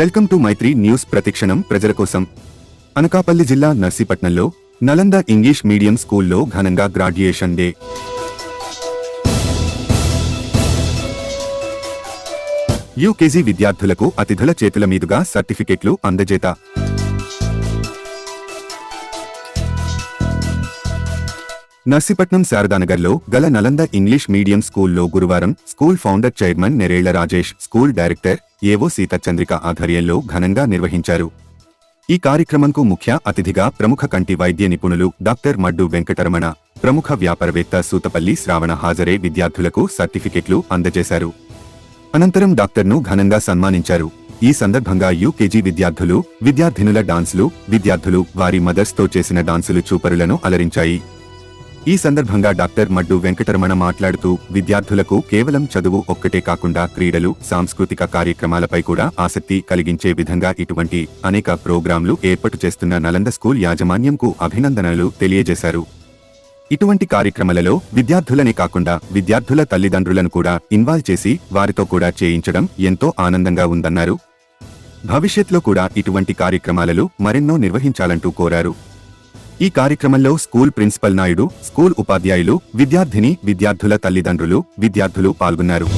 Welcome to Mythri news ప్రతిక్షణం ప్రజల కోసం. అనకాపల్లి జిల్లా నర్సీపట్నంలో నలంద ఇంగ్లీష్ మీడియం స్కూల్లో ఘనంగా గ్రాడ్యుయేషన్ డే. యూకేజీ విద్యార్థులకు అతిథుల చేతుల మీదుగా సర్టిఫికెట్లు అందజేత. నర్సీపట్నం శారదానగర్లో గల నలంద ఇంగ్లీష్ మీడియం స్కూల్లో గురువారం school founder chairman Nerella Rajesh, school director ఏవో సీతచంద్రిక ఆధ్వర్యంలో ఘనంగా నిర్వహించారు. ఈ కార్యక్రమంకు ముఖ్య అతిథిగా ప్రముఖ కంటి వైద్య నిపుణులు డాక్టర్ మడ్డు వెంకటరమణ, ప్రముఖ వ్యాపారవేత్త సూతపల్లి శ్రావణ హాజరై విద్యార్థులకు సర్టిఫికెట్లు అందజేశారు. అనంతరం డాక్టర్ను ఘనంగా సన్మానించారు. ఈ సందర్భంగా యూకేజీ విద్యార్థులు, విద్యార్థినుల డాన్సులు, విద్యార్థులు వారి మదర్స్తో చేసిన డాన్సులు చూపరులను అలరించాయి. ఈ సందర్భంగా డాక్టర్ మడ్డు వెంకటరమణ మాట్లాడుతూ విద్యార్థులకు కేవలం చదువు ఒక్కటే కాకుండా క్రీడలు, సాంస్కృతిక కార్యక్రమాలపై కూడా ఆసక్తి కలిగించే విధంగా ఇటువంటి అనేక ప్రోగ్రాంలు ఏర్పాటు చేస్తున్న నలంద స్కూల్ యాజమాన్యంకు అభినందనలు తెలియజేశారు. ఇటువంటి కార్యక్రమాలలో విద్యార్థులనే కాకుండా విద్యార్థుల తల్లిదండ్రులను కూడా ఇన్వాల్వ్ చేసి వారితో కూడా చేయించడం ఎంతో ఆనందంగా ఉందన్నారు. భవిష్యత్తులో కూడా ఇటువంటి కార్యక్రమాలను మరెన్నో నిర్వహించాలంటూ కోరారు. ఈ కార్యక్రమంలో స్కూల్ ప్రిన్సిపల్ నాయుడు, స్కూల్ ఉపాధ్యాయులు, విద్యార్థుల తల్లిదండ్రులు, విద్యార్థులు పాల్గొన్నారు.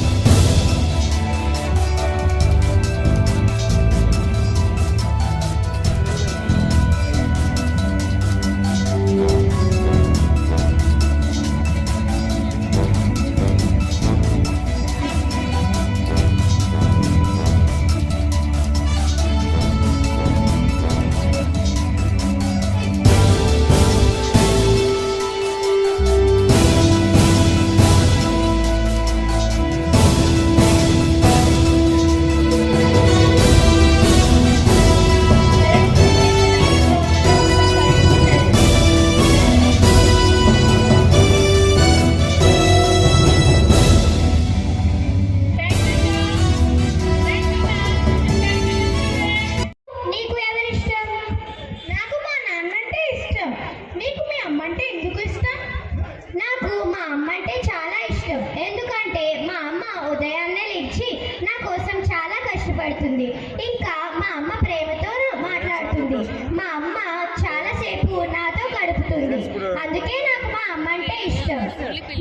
ఇంకా మా అమ్మ ప్రేమతో మాట్లాడుతుంది. మా అమ్మ చాలా సేపు నాతో గడుపుతుంది. అందుకే నాకు మా అమ్మ అంటే ఇష్టం.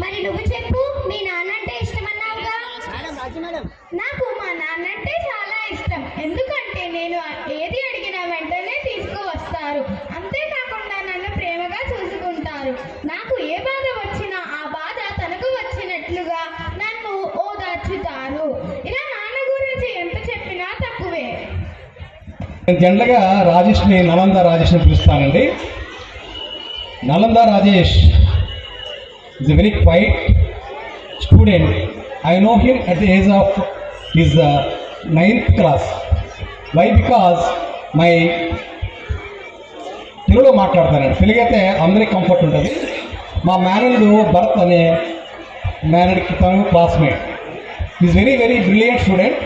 మరి నువ్వు చెప్పు, మీ నాన్న అంటే ఇష్టం అన్నావుగా? నాకు మా నాన్న అంటే చాలా ఇష్టం. ఎందుకంటే నేను ఏది అడిగినా వెంటనే తీసుకువస్తారు. అంతేకాకుండా నన్ను ప్రేమగా చూసుకుంటారు. నాకు ఏ బాధ వచ్చినా ఆ బాధ తనకు వచ్చినట్లుగా నన్ను ఓదార్చుతారు. ఇలా నాన్న గురించి ఎంత చెప్పినా తక్కువే. జనరల్గా రాజేష్ని Nalanda రాజేష్ని పిలుస్తానండి. Nalanda Rajesh is a very quiet student. I know him at the age of his 9th class. Why? Because my తెలుగులో మాట్లాడతానండి. తెలుగైతే అందరికీ కంఫర్ట్ ఉంటుంది. మా మేనల్డు భరత్ అనే మేనల్డ్కి తను classmate. Is very very brilliant student.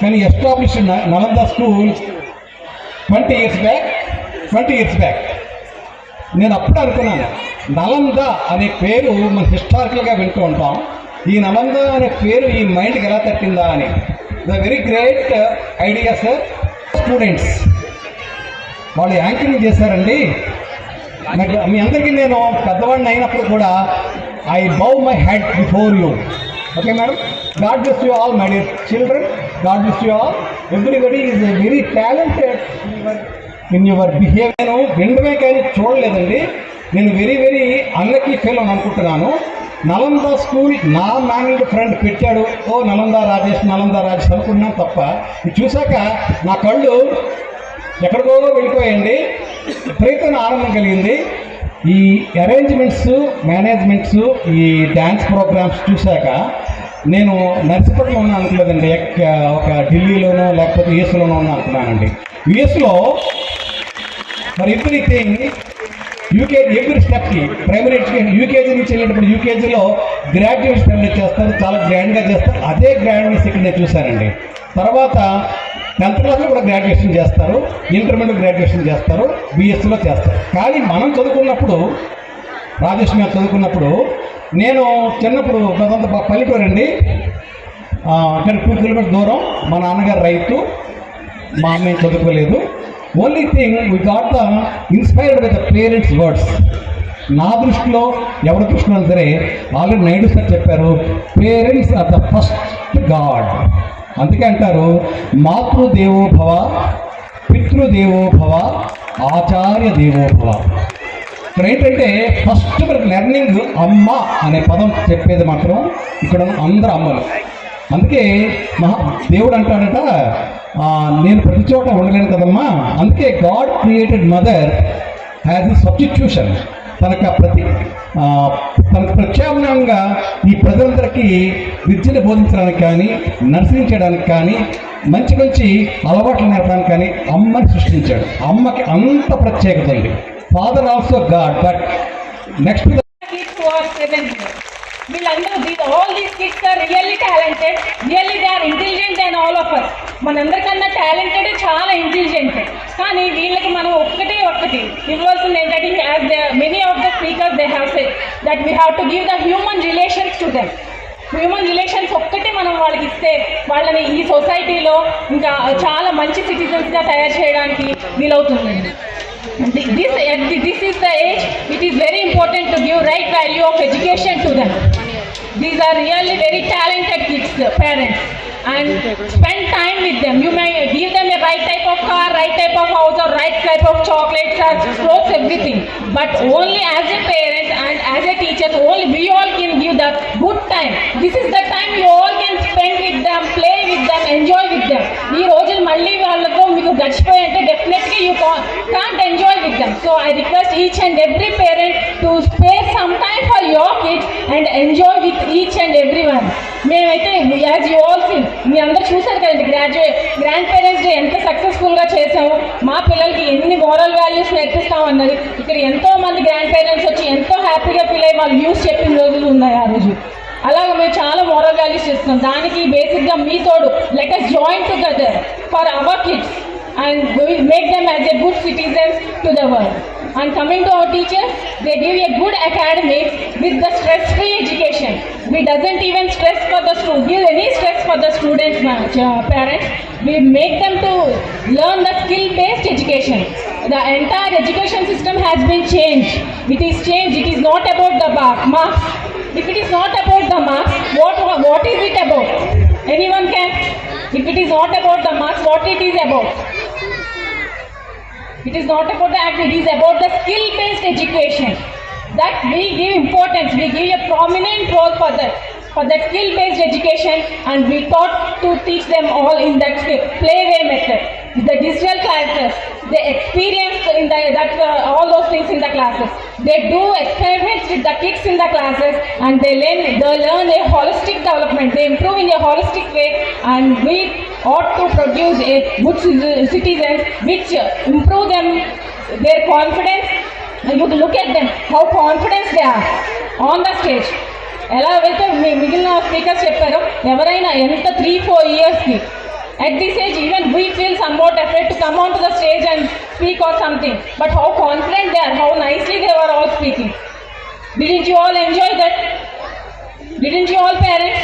కానీ establish Nalanda school 20 years back. నేను అప్పుడు అనుకున్నాను, నలంద అనే పేరు మనం హిస్టారికల్గా వింటూ ఉంటాం. ఈ నలంద అనే పేరు ఈ మైండ్కి ఎలా తట్టిందా అని. The very great idea sir. Students వాళ్ళు యాంకరింగ్ చేశారండి. నాకు మీ అందరికీ నేను పెద్దవాడిని అయినప్పుడు కూడా I bow my head before you. Okay madam, God bless you all my dear children. God bless you all. Everybody is very talented in your behaviour. నేను వినడమే కానీ చూడలేదండి. నేను వెరీ వెరీ అన్లక్కీ ఫెయిల్ అని అనుకుంటున్నాను. నలంద స్కూల్ నా managed friend పెట్టాడు. ఓ నలంద రాజేష్ అనుకున్నాను తప్ప ఇది చూశాక నా కళ్ళు ఎక్కడికో వెళ్ళిపోయాయండి. విపరీతమైన ఆనందం కలిగింది. ఈ అరేంజ్మెంట్స్, మేనేజ్మెంట్స్, ఈ డ్యాన్స్ ప్రోగ్రామ్స్ చూశాక నేను నర్సీపట్నంలో ఉన్నా అనుకోలేదండి. ఒక ఢిల్లీలోనో లేకపోతే యుఎస్లోనో ఉన్నా అనుకున్నానండి. యుఎస్లో మరి ఎవ్రీథింగ్ ఎవ్రీ స్టెప్కి ప్రైమరీ ఎడ్యుకేషన్ యూకేజీ నుంచి వెళ్ళేటప్పుడు యూకేజీలో గ్రాడ్యుయేషన్ సెలబ్రేట్ చేస్తారు, చాలా గ్రాండ్గా చేస్తారు. అదే గ్రాండ్నెస్ ఇక్కడ నేను చూశానండి. తర్వాత 10th క్లాస్లో కూడా గ్రాడ్యుయేషన్ చేస్తారు, ఇంటర్మీడియట్ గ్రాడ్యుయేషన్ చేస్తారు, బిఎస్సీలో చేస్తారు. కానీ మనం చదువుకున్నప్పుడు, రాజేష్ గారు చదువుకున్నప్పుడు, నేను చిన్నప్పుడు అదంతా పల్లెటూరు అండి. 2 కిలోమీటర్స్ దూరం. మా నాన్నగారు రైతు. మా అమ్మ ఏం చదువుకోలేదు. Only thing we got the inspired with the parents words. నా దృష్టిలో ఎవరి దృష్టిలో సరే ఆల్రెడీ నాయుడు సార్ చెప్పారు, parents are the first god. అందుకే అంటారు మాతృదేవో భవ, పితృదేవో భవ, ఆచార్య దేవో భవ. ఇక్కడ ఏంటంటే ఫస్ట్ మనకి లెర్నింగ్ అమ్మ అనే పదం చెప్పేది మాత్రం ఇక్కడ ఉన్న అందరు అమ్మలు. అందుకే దేవుడు అంటాడట, నేను ప్రతి చోట ఉండలేను కదమ్మా, అందుకే God created mother has a substitution. తనకు ప్రత్యామ్నాయంగా ఈ ప్రజలందరికీ విద్యను బోధించడానికి కానీ, నర్సింగ్ చేయడానికి కానీ, మంచి మంచి అలవాట్లు నేర్పడానికి కానీ అమ్మని సృష్టించాడు. అమ్మకి అంత ప్రత్యేకత ఉంది. Father also God, but next all these kids are really talented, really they are intelligent than all of us. మనందరికన్నా టాలెంటెడ్, చాలా ఇంటెలిజెంట్. కానీ వీళ్ళకి మనం ఒక్కటి ఇవ్వాల్సింది ఏంటంటే, as many of the speakers they have said that we have to give the human relations to them. Human relations ఒక్కటి మనం వాళ్ళకి ఇస్తే వాళ్ళని ఈ సొసైటీలో ఇంకా చాలా మంచి సిటిజన్స్గా తయారు చేయడానికి వీలవుతుంది. This is the age it is very important to give right value of education to them. These are really very talented kids, parents, and spend time with them. You may give them a right type of car, right type of house, or right type of chocolates or clothes, everything. But only as a parent and as a teacher, only we all can give that good time. This is the time you all can spend with them, play with them, enjoy with them. ఈ రోజులు మళ్ళీ వాళ్ళతో మీకు గడిచిపోయింటే డెఫినెట్గా you can't enjoy with them. So I request each and every parent to spare some time for your kids and enjoy with each and everyone. మేమైతే as you all see, మీ అందరూ చూసారు కదండి గ్రాండ్ పేరెంట్స్ డే ఎంత సక్సెస్ఫుల్గా చేసాము, మా పిల్లలకి ఎన్ని మోరల్ వాల్యూస్ నేర్పిస్తాం అన్నది. ఇక్కడ ఎంతో మంది గ్రాండ్ పేరెంట్స్ వచ్చి ఎంతో హ్యాపీగా ఫీల్ అయ్యి వాళ్ళు న్యూస్ చెప్పిన రోజులు ఉన్నాయి ఆ రోజు. అలాగే మేము చాలా మోరల్ వాల్యూస్ చేస్తున్నాం. దానికి బేసిక్గా మీ తోడు let us join together for our kids and we will make them as a good citizens to the world. And coming to our teachers, they give a good academics with the stress-free education. We doesn't even stress for the give any stress for the students, parents. We make them to learn the skill-based education. The entire education system has been changed. It is changed. It is not about the marks. If it is not about the marks, what is it about? Anyone can? If it is not about the marks, what it is about? It is not about the act, it is about the skill-based education. That we give importance, we give a prominent role for that skill-based education, and we taught to teach them all in that playway method. The digital classes, they experience all those things in the classes. They do experiments with the kids in the classes, and they learn a holistic development. They improve in a holistic way, and we ought to produce a good citizens which improve their confidence. And you look at them, how confident they are on the stage. ఎలా అయితే మిగిలిన speakers చెప్పారో, ఎవరైనా ఎంత 3-4 yearsకి at this age even we feel somewhat afraid to come onto the stage and speak or something, but how confident they are, how nicely they were all speaking. Didn't you all enjoy that? Didn't you all parents?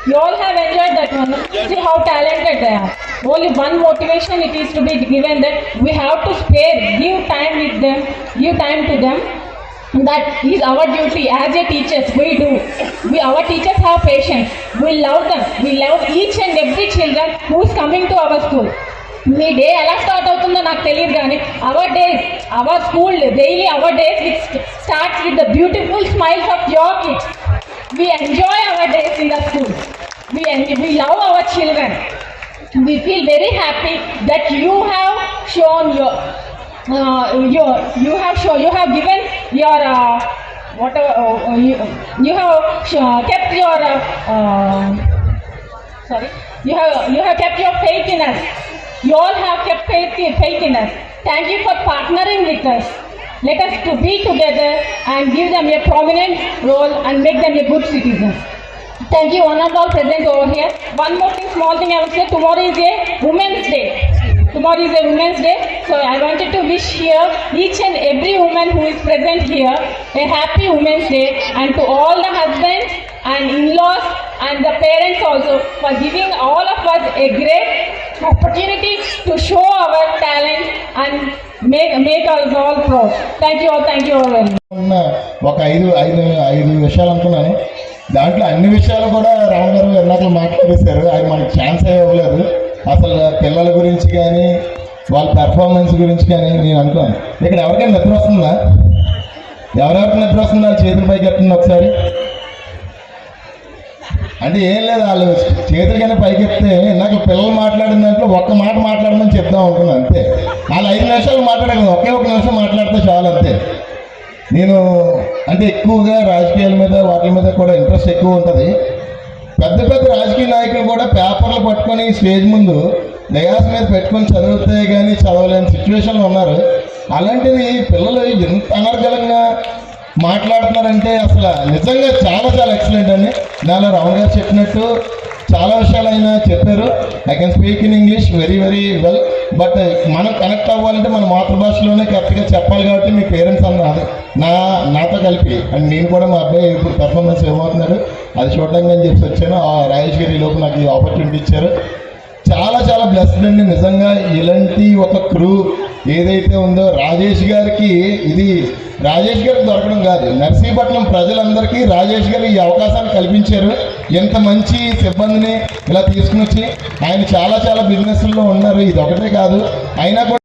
You all have enjoyed that one. See how talented they are. Only one motivation it is to be given, that we have to give time with them, give time to them. That is our duty as a teachers. Our teachers have patience. We love them. We love each and every children who is coming to our school. Me day ఎలా start అవుతుందో నాకు తెలియదు, కానీ our school daily our days starts with the beautiful smiles of your kids. We enjoy our days in the school. We love our children. We feel very happy that you have shown you have given your whatever you have kept your you have kept your faith in us. You all have kept faith in us. Thank you for partnering with us. Let us to be together and give them a prominent role and make them a good citizens. Thank you one and all present over here. One more thing, small thing I will say, tomorrow is a Women's Day. Tomorrow is a Women's Day. So I wanted to wish here each and every woman who is present here a happy Women's Day, and to all the husbands and in-laws and the parents also for giving all of us a great opportunity to show our talent and make us all proud. Thank you all very much. ఉన్న ఒక ఐదు విషయాలు అనుకున్నాను. దాంట్లో అన్ని విషయాలు కూడా రామ్ గారు ఎన్నాళ్ళు మాట్లాడేశారు. ఆయన మనకి ఛాన్స్ ఇవ్వలేదు. అసలు పిల్లల గురించి కానీ వాళ్ళ పెర్ఫార్మెన్స్ గురించి కానీ నేను అనుకోను. ఇక్కడ ఎవరికైనా నిద్ర వస్తుందా? ఎవరెవరికి నిద్ర వస్తుందా? వాళ్ళ చేతుల పైకి ఎత్తుంది ఒకసారి. అంటే ఏం లేదు, వాళ్ళు చేతులకైనా పైకి ఎత్తే నాకు పిల్లలు మాట్లాడిన దాంట్లో ఒక్క మాట మాట్లాడమని చెప్దాం అనుకున్నాను అంతే. వాళ్ళు 5 నిమిషాలు మాట్లాడగలను, ఒకే ఒక నిమిషం మాట్లాడితే చాలు అంతే. నేను అంటే ఎక్కువగా రాజకీయాల మీద వాటి మీద కూడా ఇంట్రెస్ట్ ఎక్కువ ఉంటుంది. పెద్ద పెద్ద రాజకీయ నాయకులు కూడా పేపర్లు పట్టుకొని స్టేజ్ ముందు డయాస్ మీద పెట్టుకొని చదివితే కానీ చదవలేని సిచ్యువేషన్లో ఉన్నారు. అలాంటిది పిల్లలు ఎంత అనర్గళంగా మాట్లాడుతున్నారంటే అసలు నిజంగా చాలా చాలా ఎక్సలెంట్ అండి. నాలో రామ్ గారు చెప్పినట్టు చాలా విషయాలు అయినా చెప్పారు. I can speak in English very very well. But మనం కనెక్ట్ అవ్వాలంటే మన మాతృభాషలోనే కరెక్ట్గా చెప్పాలి. కాబట్టి మీ పేరెంట్స్ అదే నాతో కలిపి అండ్ నేను కూడా మా అబ్బాయి ఇప్పుడు పెర్ఫార్మెన్స్ ఏమవుతున్నాడు అది చూడడానికి అని చెప్పి వచ్చాను. ఆ రాజేష్ గారి లోపు నాకు ఈ ఆపర్చునిటీ ఇచ్చారు. చాలా చాలా బ్లెస్డ్ అండి నిజంగా. ఇలాంటి ఒక క్రూ ఏదైతే ఉందో రాజేష్ గారికి, ఇది రాజేష్ గారికి దొరకడం కాదు, నర్సీపట్నం ప్రజలందరికీ రాజేష్ గారు ఈ అవకాశాన్ని కల్పించారు. ఎంత మంచి సిబ్బందిని ఇలా తీసుకుని వచ్చి ఆయన చాలా చాలా బిజినెస్లో ఉన్నారు. ఇది ఒకటే కాదు, అయినా కూడా